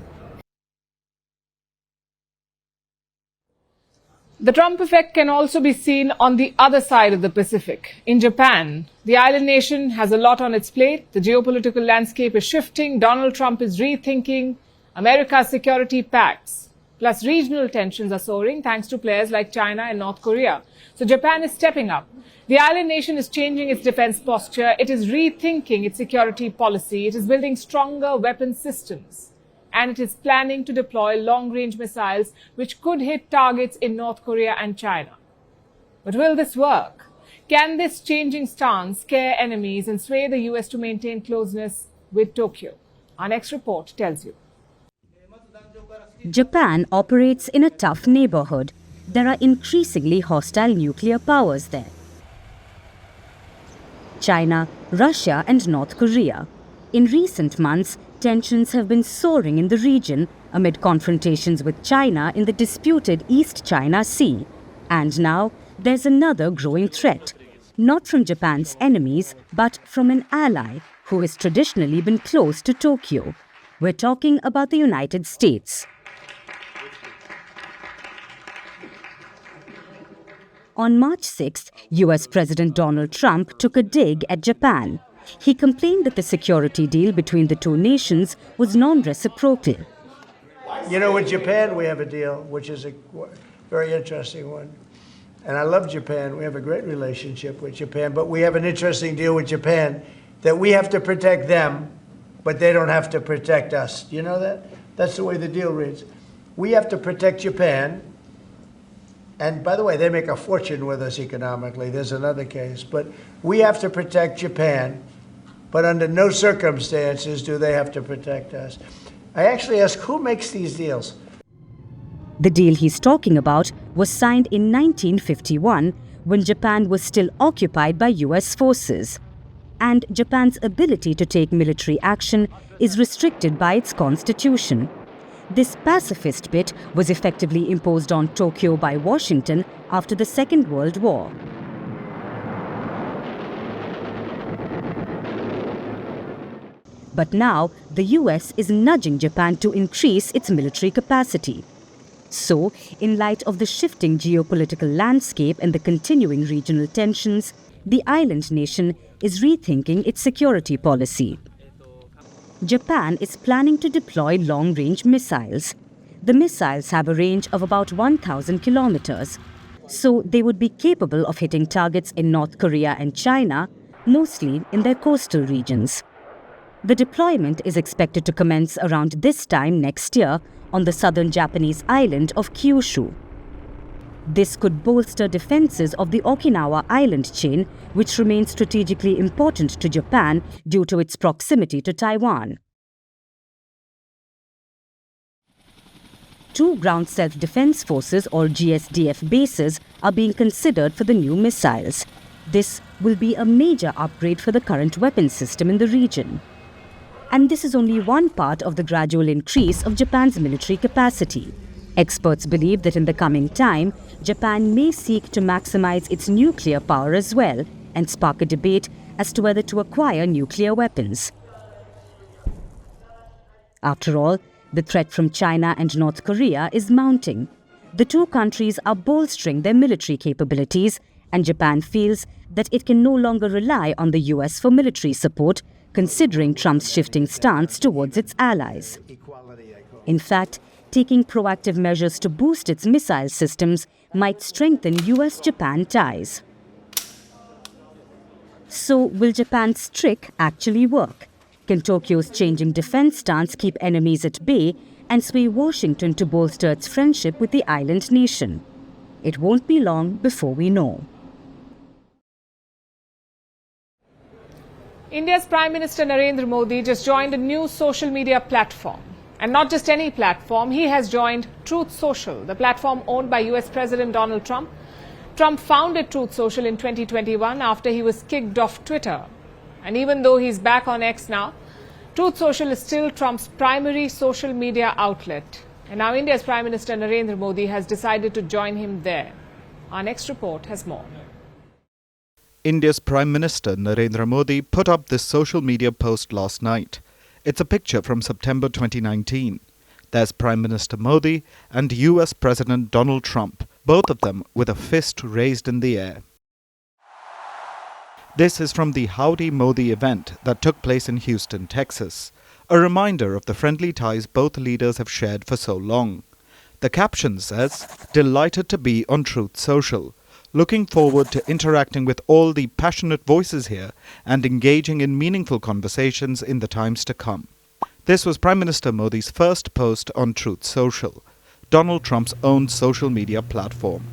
The Trump effect can also be seen on the other side of the Pacific. In Japan, the island nation has a lot on its plate. The geopolitical landscape is shifting. Donald Trump is rethinking America's security pacts. Plus, regional tensions are soaring thanks to players like China and North Korea. So Japan is stepping up. The island nation is changing its defense posture. It is rethinking its security policy. It is building stronger weapon systems. And it is planning to deploy long-range missiles which could hit targets in North Korea and China. But will this work? Can this changing stance scare enemies and sway the US to maintain closeness with Tokyo? Our next report tells you. Japan operates in a tough neighborhood. There are increasingly hostile nuclear powers there. China, Russia and North Korea. In recent months, tensions have been soaring in the region amid confrontations with China in the disputed East China Sea. And now, there's another growing threat, not from Japan's enemies, but from an ally who has traditionally been close to Tokyo. We're talking about the United States. On March 6th, US President Donald Trump took a dig at Japan. He complained that the security deal between the two nations was non-reciprocal. You know, with Japan, we have a deal, which is a very interesting one. And I love Japan. We have a great relationship with Japan. But we have an interesting deal with Japan that we have to protect them, but they don't have to protect us. Do you know that? That's the way the deal reads. We have to protect Japan. And by the way, they make a fortune with us economically. There's another case. But we have to protect Japan, but under no circumstances do they have to protect us. I actually ask, who makes these deals? The deal he's talking about was signed in 1951 when Japan was still occupied by US forces. And Japan's ability to take military action is restricted by its constitution. This pacifist bit was effectively imposed on Tokyo by Washington after the Second World War. But now, the US is nudging Japan to increase its military capacity. So, in light of the shifting geopolitical landscape and the continuing regional tensions, the island nation is rethinking its security policy. Japan is planning to deploy long-range missiles. The missiles have a range of about 1,000 kilometers, so they would be capable of hitting targets in North Korea and China, mostly in their coastal regions. The deployment is expected to commence around this time next year on the southern Japanese island of Kyushu. This could bolster defenses of the Okinawa island chain, which remains strategically important to Japan due to its proximity to Taiwan. 2 ground self-defense forces or GSDF bases are being considered for the new missiles. This will be a major upgrade for the current weapon system in the region. And this is only one part of the gradual increase of Japan's military capacity. Experts believe that in the coming time, Japan may seek to maximize its nuclear power as well and spark a debate as to whether to acquire nuclear weapons. After all, the threat from China and North Korea is mounting. The two countries are bolstering their military capabilities, and Japan feels that it can no longer rely on the US for military support, considering Trump's shifting stance towards its allies. In fact, taking proactive measures to boost its missile systems might strengthen US-Japan ties. So, will Japan's trick actually work? Can Tokyo's changing defense stance keep enemies at bay and sway Washington to bolster its friendship with the island nation? It won't be long before we know. India's Prime Minister Narendra Modi just joined a new social media platform. And not just any platform, he has joined Truth Social, the platform owned by US President Donald Trump. Trump founded Truth Social in 2021 after he was kicked off Twitter. And even though he's back on X now, Truth Social is still Trump's primary social media outlet. And now India's Prime Minister Narendra Modi has decided to join him there. Our next report has more. India's Prime Minister Narendra Modi put up this social media post last night. It's a picture from September 2019. There's Prime Minister Modi and US President Donald Trump, both of them with a fist raised in the air. This is from the Howdy Modi event that took place in Houston, Texas, a reminder of the friendly ties both leaders have shared for so long. The caption says, "Delighted to be on Truth Social. Looking forward to interacting with all the passionate voices here and engaging in meaningful conversations in the times to come." This was Prime Minister Modi's first post on Truth Social, Donald Trump's own social media platform.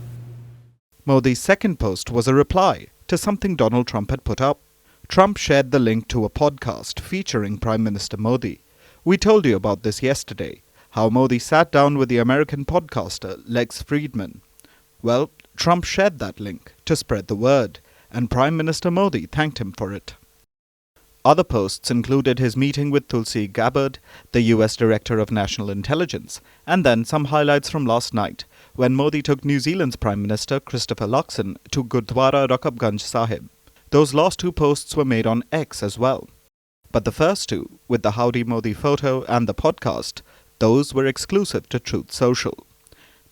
Modi's second post was a reply to something Donald Trump had put up. Trump shared the link to a podcast featuring Prime Minister Modi. We told you about this yesterday, how Modi sat down with the American podcaster Lex Friedman. Well, Trump shared that link to spread the word, and Prime Minister Modi thanked him for it. Other posts included his meeting with Tulsi Gabbard, the US Director of National Intelligence, and then some highlights from last night, when Modi took New Zealand's Prime Minister Christopher Luxon to Gurdwara Rakabganj Sahib. Those last two posts were made on X as well. But the first two, with the Howdy Modi photo and the podcast, those were exclusive to Truth Social.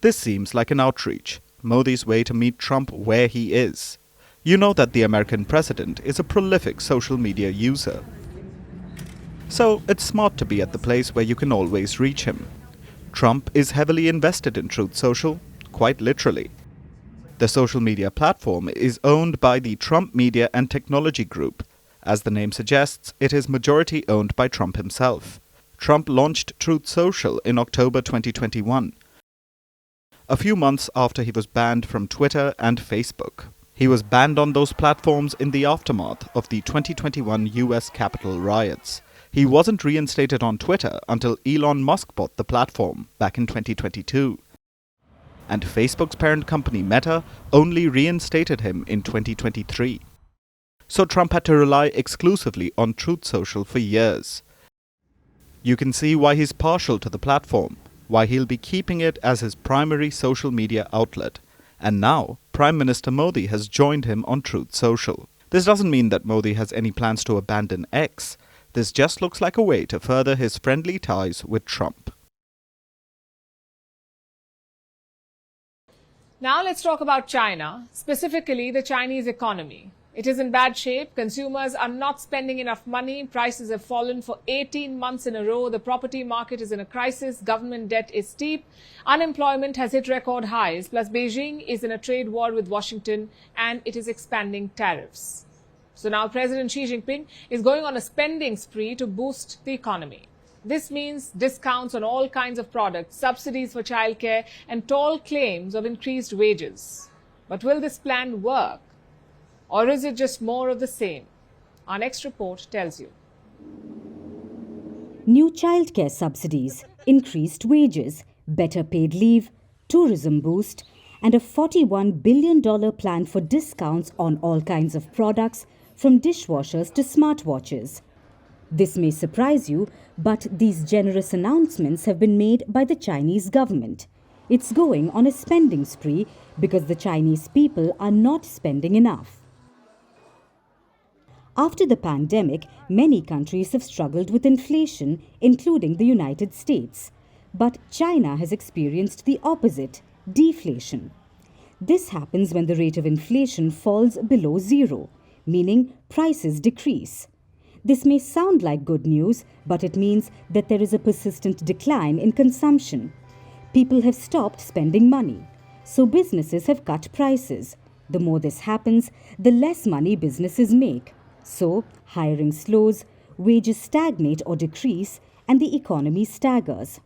This seems like an outreach, Modi's way to meet Trump where he is. You know that the American president is a prolific social media user. So it's smart to be at the place where you can always reach him. Trump is heavily invested in Truth Social, quite literally. The social media platform is owned by the Trump Media and Technology Group. As the name suggests, it is majority owned by Trump himself. Trump launched Truth Social in October 2021, a few months after he was banned from Twitter and Facebook. He was banned on those platforms in the aftermath of the 2021 US Capitol riots. He wasn't reinstated on Twitter until Elon Musk bought the platform back in 2022. And Facebook's parent company Meta only reinstated him in 2023. So Trump had to rely exclusively on Truth Social for years. You can see why he's partial to the platform, why he'll be keeping it as his primary social media outlet. And now, Prime Minister Modi has joined him on Truth Social. This doesn't mean that Modi has any plans to abandon X. This just looks like a way to further his friendly ties with Trump. Now let's talk about China, specifically the Chinese economy. It is in bad shape. Consumers are not spending enough money. Prices have fallen for 18 months in a row. The property market is in a crisis. Government debt is steep. Unemployment has hit record highs. Plus, Beijing is in a trade war with Washington and it is expanding tariffs. So now President Xi Jinping is going on a spending spree to boost the economy. This means discounts on all kinds of products, subsidies for childcare, and tall claims of increased wages. But will this plan work? Or is it just more of the same? Our next report tells you. New childcare subsidies, increased wages, better paid leave, tourism boost, and a $41 billion plan for discounts on all kinds of products, from dishwashers to smartwatches. This may surprise you, but these generous announcements have been made by the Chinese government. It's going on a spending spree because the Chinese people are not spending enough. After the pandemic, many countries have struggled with inflation, including the United States. But China has experienced the opposite, deflation. This happens when the rate of inflation falls below zero, meaning prices decrease. This may sound like good news, but it means that there is a persistent decline in consumption. People have stopped spending money, so businesses have cut prices. The more this happens, the less money businesses make. So, hiring slows, wages stagnate or decrease, and the economy staggers.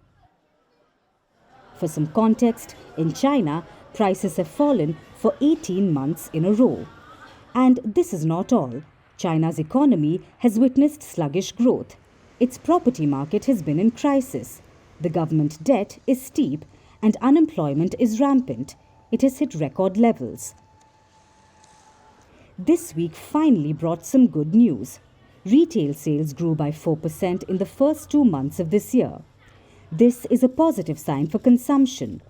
For some context, in China, prices have fallen for 18 months in a row. And this is not all. China's economy has witnessed sluggish growth. Its property market has been in crisis. The government debt is steep and unemployment is rampant. It has hit record levels. This week finally brought some good news. Retail sales grew by 4% in the first 2 months of this year. This is a positive sign for consumption.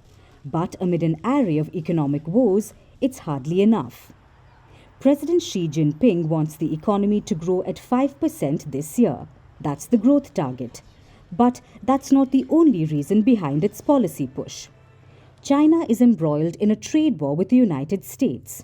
But amid an array of economic woes, it's hardly enough. President Xi Jinping wants the economy to grow at 5% this year. That's the growth target. But that's not the only reason behind its policy push. China is embroiled in a trade war with the United States.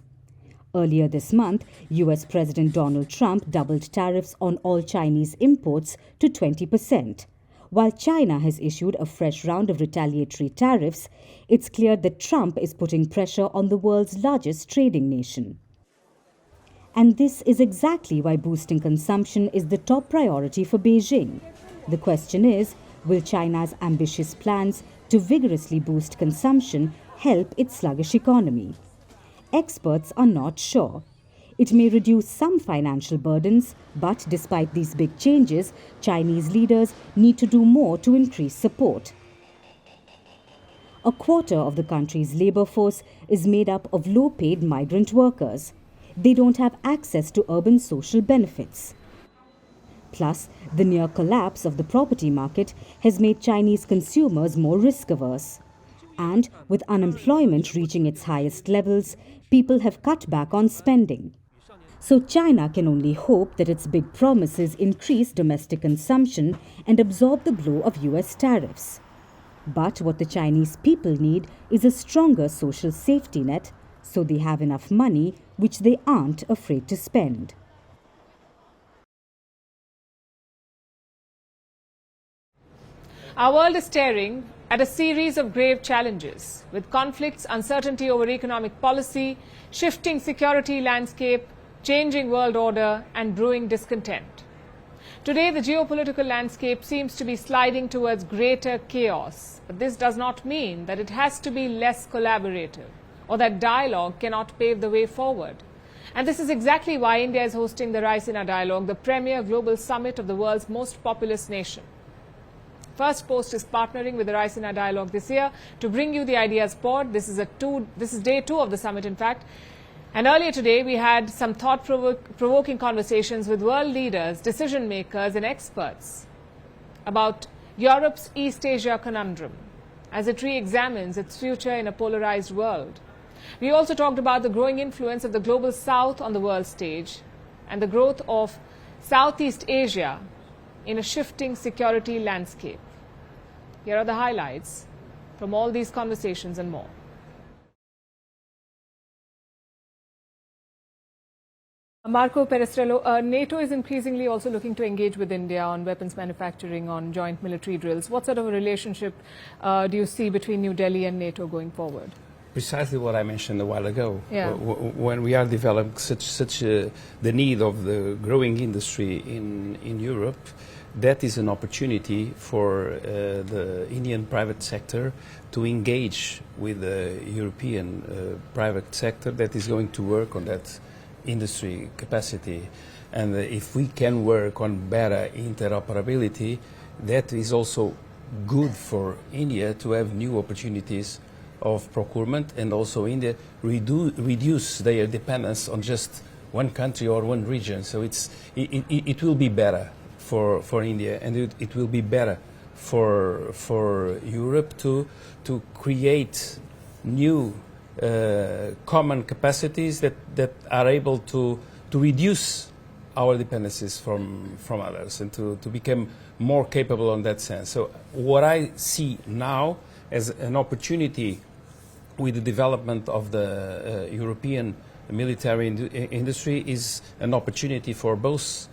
Earlier this month, US President Donald Trump doubled tariffs on all Chinese imports to 20%. While China has issued a fresh round of retaliatory tariffs, it's clear that Trump is putting pressure on the world's largest trading nation. And this is exactly why boosting consumption is the top priority for Beijing. The question is, will China's ambitious plans to vigorously boost consumption help its sluggish economy? experts are not sure. It may reduce some financial burdens, but despite these big changes, Chinese leaders need to do more to increase support. A quarter of the country's labor force is made up of low-paid migrant workers. They don't have access to urban social benefits. Plus, the near collapse of the property market has made Chinese consumers more risk-averse. And with unemployment reaching its highest levels, people have cut back on spending. So China can only hope that its big promises increase domestic consumption and absorb the blow of US tariffs. But what the Chinese people need is a stronger social safety net, so they have enough money which they aren't afraid to spend. Our world is staring at a series of grave challenges, with conflicts, uncertainty over economic policy, shifting security landscape, changing world order, and brewing discontent. Today, the geopolitical landscape seems to be sliding towards greater chaos, but this does not mean that it has to be less collaborative or that dialogue cannot pave the way forward. And this is exactly why India is hosting the Raisina Dialogue, the premier global summit of the world's most populous nation. Firstpost is partnering with the Raisina Dialogue this year to bring you the Ideas Pod. This is day 2 of the summit, in fact. And earlier today, we had some thought-provoking conversations with world leaders, decision-makers and experts about Europe's East Asia conundrum as it re-examines its future in a polarized world. We also talked about the growing influence of the global south on the world stage and the growth of Southeast Asia in a shifting security landscape. Here are the highlights from all these conversations and more. Marco Perestrello, NATO is increasingly also looking to engage with India on weapons manufacturing, on joint military drills. What sort of a relationship do you see between New Delhi and NATO going forward? Precisely what I mentioned a while ago. Yeah. When we are developing the need of the growing industry in Europe, that is an opportunity for the Indian private sector to engage with the European private sector that is going to work on that industry capacity. And if we can work on better interoperability, that is also good for India to have new opportunities of procurement, and also India reduce their dependence on just one country or one region. So it will be better for India, and it will be better for Europe to create new common capacities that are able to reduce our dependencies from others and to become more capable in that sense. So what I see now as an opportunity with the development of the European military industry is an opportunity for both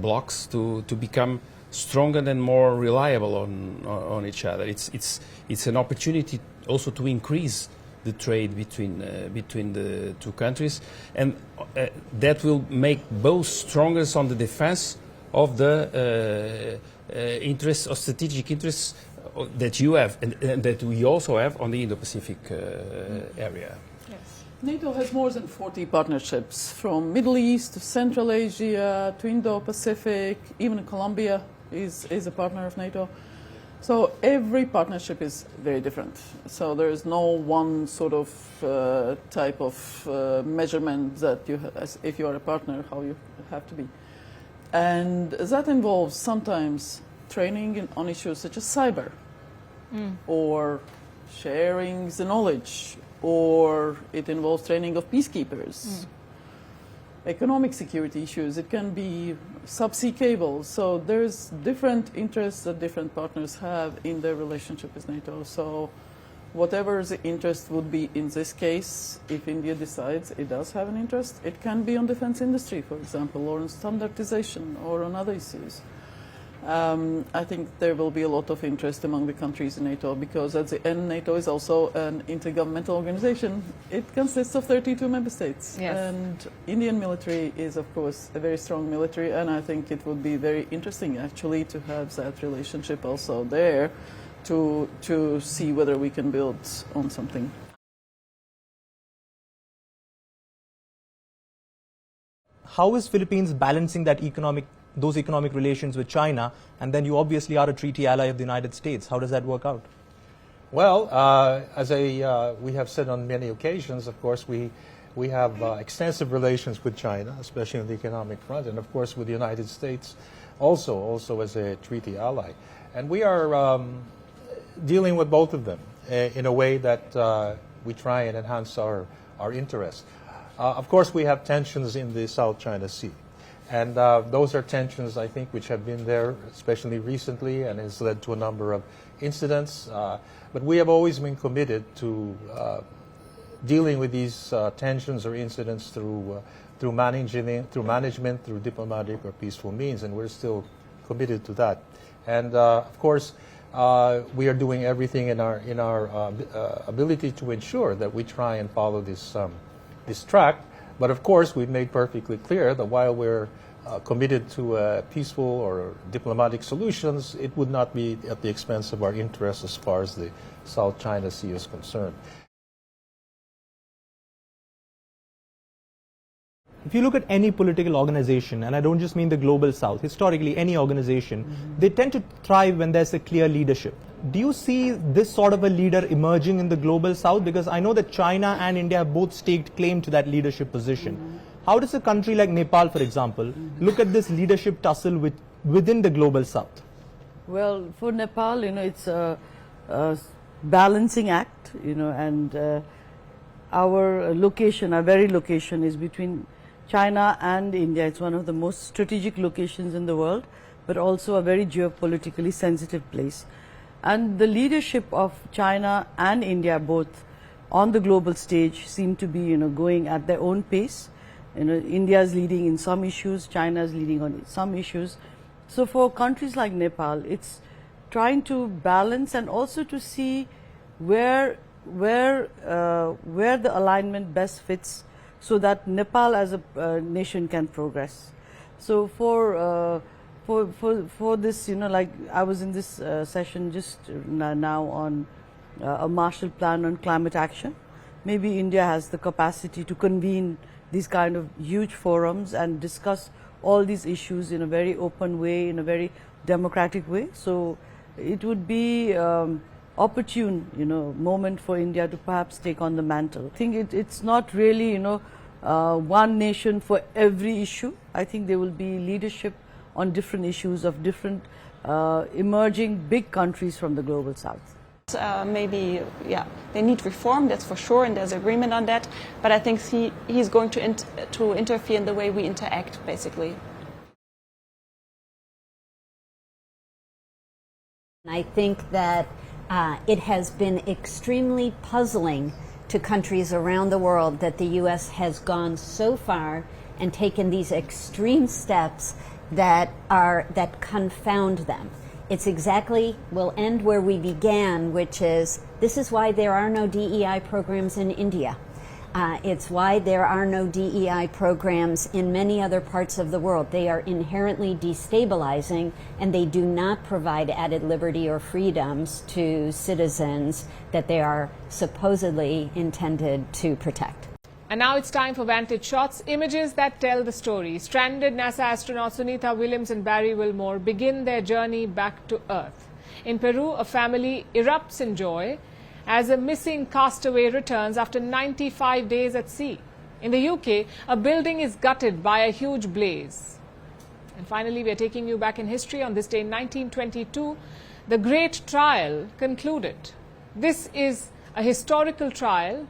blocs to become stronger and more reliable on each other. It's an opportunity also to increase the trade between the two countries, and that will make both stronger on the defense of the interests or strategic interests that you have and that we also have on the Indo-Pacific area. Yes. NATO has more than 40 partnerships, from Middle East to Central Asia to Indo-Pacific. Even Colombia is a partner of NATO. So every partnership is very different. So there is no one sort of type of measurement that if you are a partner, how you have to be. And that involves sometimes training on issues such as cyber, or sharing the knowledge, or it involves training of peacekeepers. Economic security issues, it can be subsea cables. So there's different interests that different partners have in their relationship with NATO. So whatever the interest would be in this case, if India decides it does have an interest, it can be on defense industry, for example, or on standardization, or on other issues. I think there will be a lot of interest among the countries in NATO, because at the end NATO is also an intergovernmental organization. It consists of 32 member states. Yes. And Indian military is, of course, a very strong military, and I think it would be very interesting actually to have that relationship also there to see whether we can build on something. how is Philippines balancing those economic relations with China? And then you obviously are a treaty ally of the United States. How does that work out? Well, we have said on many occasions, of course, we have extensive relations with China, especially on the economic front, and of course with the United States also as a treaty ally. And we are dealing with both of them in a way that we try and enhance our interests. Of course, we have tensions in the South China Sea. And those are tensions, I think, which have been there, especially recently, and has led to a number of incidents. But we have always been committed to dealing with these tensions or incidents through management, through diplomatic or peaceful means, and we're still committed to that. And of course, we are doing everything in our ability to ensure that we try and follow this track. But of course, we've made perfectly clear that while we're committed to peaceful or diplomatic solutions, it would not be at the expense of our interests as far as the South China Sea is concerned. If you look at any political organization, and I don't just mean the global South, historically any organization, they tend to thrive when there's a clear leadership. Do you see this sort of a leader emerging in the global South? Because I know that China and India have both staked claim to that leadership position. How does a country like Nepal, for example, look at this leadership tussle within the global South? Well, for Nepal, it's a balancing act, and our location, our very location is between China and India. It's one of the most strategic locations in the world, but also a very geopolitically sensitive place. And the leadership of China and India both on the global stage seem to be, going at their own pace. India is leading in some issues, China is leading on some issues. So for countries like Nepal, it's trying to balance and also to see where the alignment best fits, so that Nepal as a nation can progress. So for this, like I was in this session just now on a Marshall Plan on climate action. Maybe India has the capacity to convene these kind of huge forums and discuss all these issues in a very open way, in a very democratic way. So it would be opportune, moment for India to perhaps take on the mantle. I think it's not really, one nation for every issue. I think there will be leadership on different issues of different emerging big countries from the global South. Maybe, they need reform, that's for sure, and there's agreement on that. But I think he's going to interfere in the way we interact, basically. I think that it has been extremely puzzling to countries around the world that the U.S. has gone so far and taken these extreme steps that confound them. It's exactly, we'll end where we began, which is, this is why there are no DEI programs in India. It's why there are no DEI programs in many other parts of the world. They are inherently destabilizing, and they do not provide added liberty or freedoms to citizens that they are supposedly intended to protect. And now it's time for Vantage Shots, images that tell the story. Stranded NASA astronauts Sunita Williams and Barry Wilmore begin their journey back to Earth. In Peru, a family erupts in joy as a missing castaway returns after 95 days at sea. In the UK, a building is gutted by a huge blaze. And finally, we are taking you back in history. On this day in 1922, the Great Trial concluded. This is a historical trial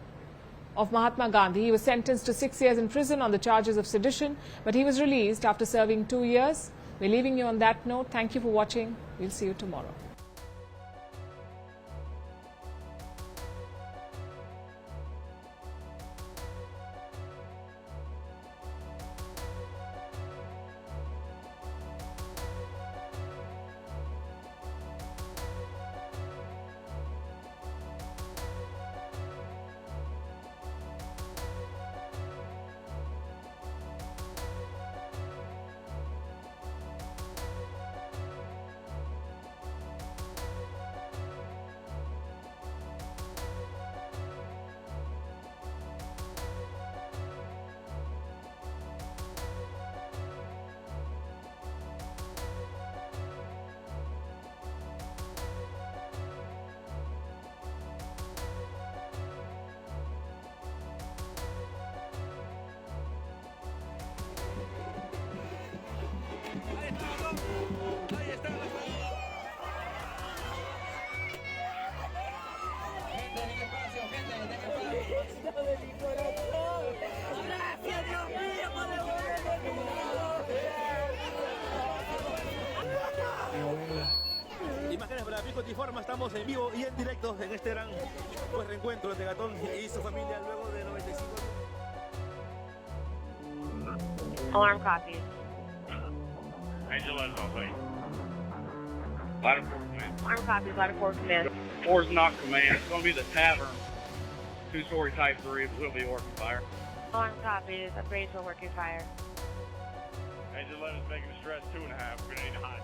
of Mahatma Gandhi. He was sentenced to 6 years in prison on the charges of sedition, but he was released after serving 2 years. We're leaving you on that note. Thank you for watching. We'll see you tomorrow. Hola amigos de Informa, estamos en vivo y en directo en este gran reencuentro de Gatón y su familia luego de 95. Alarm copies. Angel 11 on site. Ladder 4 command. Alarm copies, ladder 4 command. 4 is not command. It's going to be the tavern. 2-story type 3, but we'll be working fire. Alarm copies, upgrade to working fire. Angel 11 is making a stress 2.5. We're going to need to hide.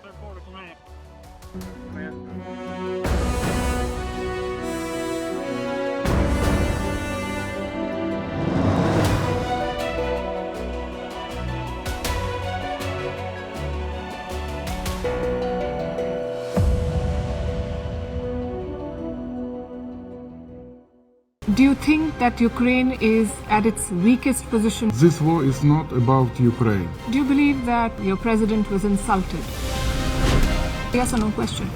Ladder 4 to command. Do you think that Ukraine is at its weakest position? This war is not about Ukraine. Do you believe that your president was insulted? Yes or no question.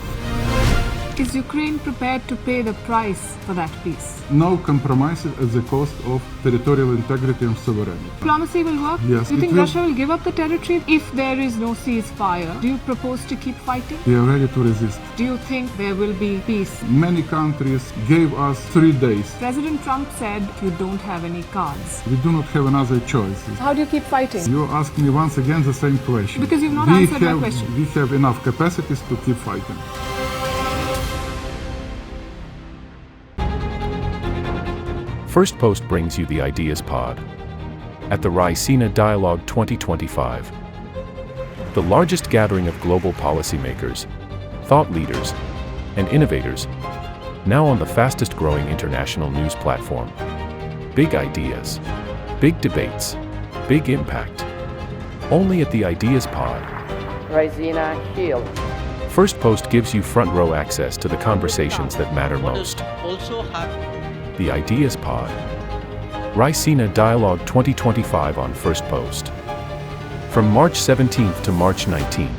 Is Ukraine prepared to pay the price for that peace? No compromises at the cost of territorial integrity and sovereignty. Diplomacy will work? Yes, Do you it think will. Russia will give up the territory if there is no ceasefire? Do you propose to keep fighting? We are ready to resist. Do you think there will be peace? Many countries gave us 3 days. President Trump said you don't have any cards. We do not have another choice. How do you keep fighting? You ask me once again the same question. Because you've not answered my question. We have enough capacities to keep fighting. Firstpost brings you the Ideas Pod at the Raisina Dialogue 2025, the largest gathering of global policymakers, thought leaders, and innovators, now on the fastest growing international news platform. Big ideas, big debates, big impact. Only at the Ideas Pod. Raisina Dialogue. Firstpost gives you front row access to the conversations that matter most. The Ideas Pod. Raisina Dialogue 2025 on Firstpost. From March 17th to March 19th.